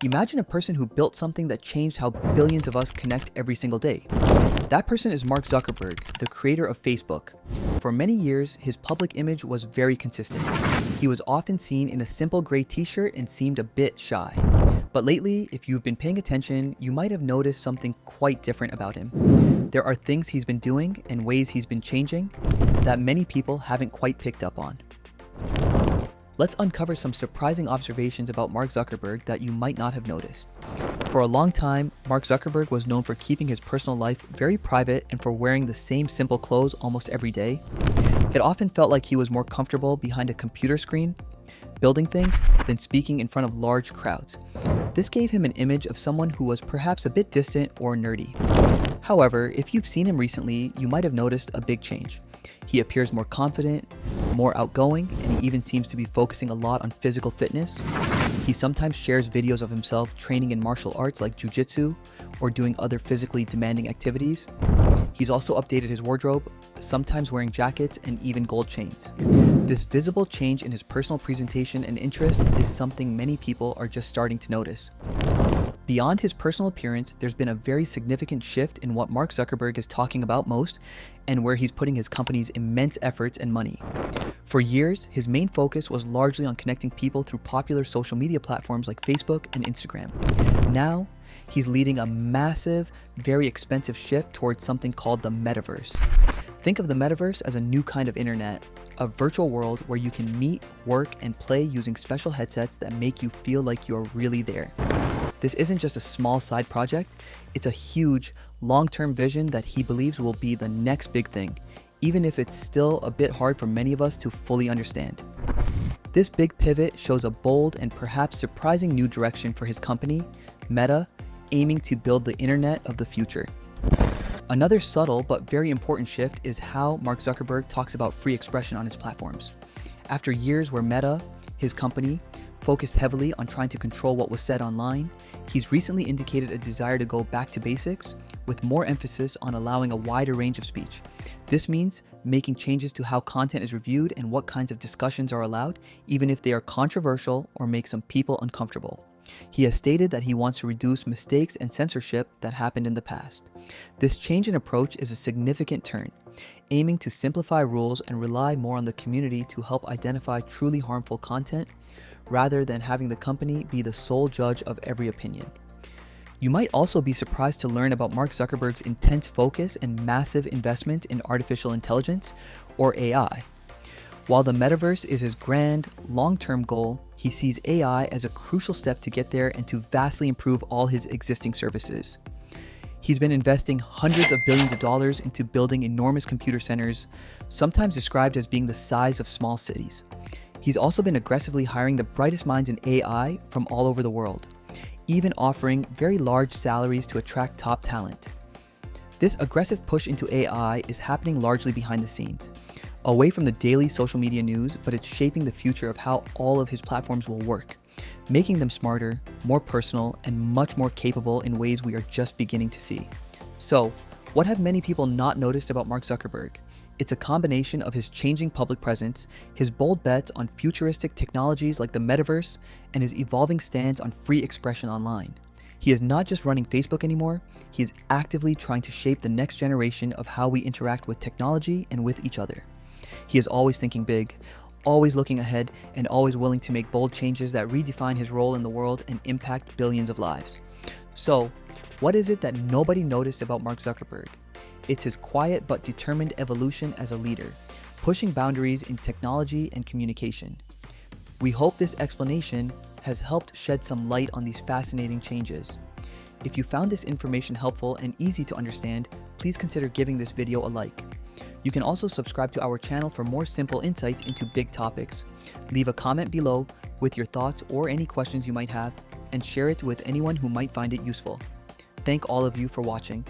Imagine a person who built something that changed how billions of us connect every single day. That person is Mark Zuckerberg, the creator of Facebook. For many years, his public image was very consistent. He was often seen in a simple gray t-shirt and seemed a bit shy. But lately, if you've been paying attention, you might have noticed something quite different about him. There are things he's been doing and ways he's been changing that many people haven't quite picked up on. Let's uncover some surprising observations about Mark Zuckerberg that you might not have noticed. For a long time, Mark Zuckerberg was known for keeping his personal life very private and for wearing the same simple clothes almost every day. It often felt like he was more comfortable behind a computer screen, building things, than speaking in front of large crowds. This gave him an image of someone who was perhaps a bit distant or nerdy. However, if you've seen him recently, you might have noticed a big change. He appears more confident, more outgoing, and he even seems to be focusing a lot on physical fitness. He sometimes shares videos of himself training in martial arts like jiu-jitsu or doing other physically demanding activities. He's also updated his wardrobe, sometimes wearing jackets and even gold chains. This visible change in his personal presentation and interests is something many people are just starting to notice. Beyond his personal appearance, there's been a very significant shift in what Mark Zuckerberg is talking about most and where he's putting his company's immense efforts and money. For years, his main focus was largely on connecting people through popular social media platforms like Facebook and Instagram. Now, he's leading a massive, very expensive shift towards something called the metaverse. Think of the metaverse as a new kind of internet, a virtual world where you can meet, work, and play using special headsets that make you feel like you're really there. This isn't just a small side project, it's a huge, long-term vision that he believes will be the next big thing, even if it's still a bit hard for many of us to fully understand. This big pivot shows a bold and perhaps surprising new direction for his company, Meta, aiming to build the internet of the future. Another subtle but very important shift is how Mark Zuckerberg talks about free expression on his platforms. After years where Meta, his company, focused heavily on trying to control what was said online, he's recently indicated a desire to go back to basics with more emphasis on allowing a wider range of speech. This means making changes to how content is reviewed and what kinds of discussions are allowed, even if they are controversial or make some people uncomfortable. He has stated that he wants to reduce mistakes and censorship that happened in the past. This change in approach is a significant turn, aiming to simplify rules and rely more on the community to help identify truly harmful content, rather than having the company be the sole judge of every opinion. You might also be surprised to learn about Mark Zuckerberg's intense focus and massive investment in artificial intelligence, or AI. While the metaverse is his grand, long-term goal, he sees AI as a crucial step to get there and to vastly improve all his existing services. He's been investing hundreds of billions of dollars into building enormous computer centers, sometimes described as being the size of small cities. He's also been aggressively hiring the brightest minds in AI from all over the world, even offering very large salaries to attract top talent. This aggressive push into AI is happening largely behind the scenes, away from the daily social media news, but it's shaping the future of how all of his platforms will work, making them smarter, more personal, and much more capable in ways we are just beginning to see. So, what have many people not noticed about Mark Zuckerberg? It's a combination of his changing public presence, his bold bets on futuristic technologies like the metaverse, and his evolving stance on free expression online. He is not just running Facebook anymore, he is actively trying to shape the next generation of how we interact with technology and with each other. He is always thinking big, always looking ahead, and always willing to make bold changes that redefine his role in the world and impact billions of lives. So, what is it that nobody noticed about Mark Zuckerberg? It's his quiet but determined evolution as a leader, pushing boundaries in technology and communication. We hope this explanation has helped shed some light on these fascinating changes. If you found this information helpful and easy to understand, please consider giving this video a like. You can also subscribe to our channel for more simple insights into big topics. Leave a comment below with your thoughts or any questions you might have, and share it with anyone who might find it useful. Thank all of you for watching.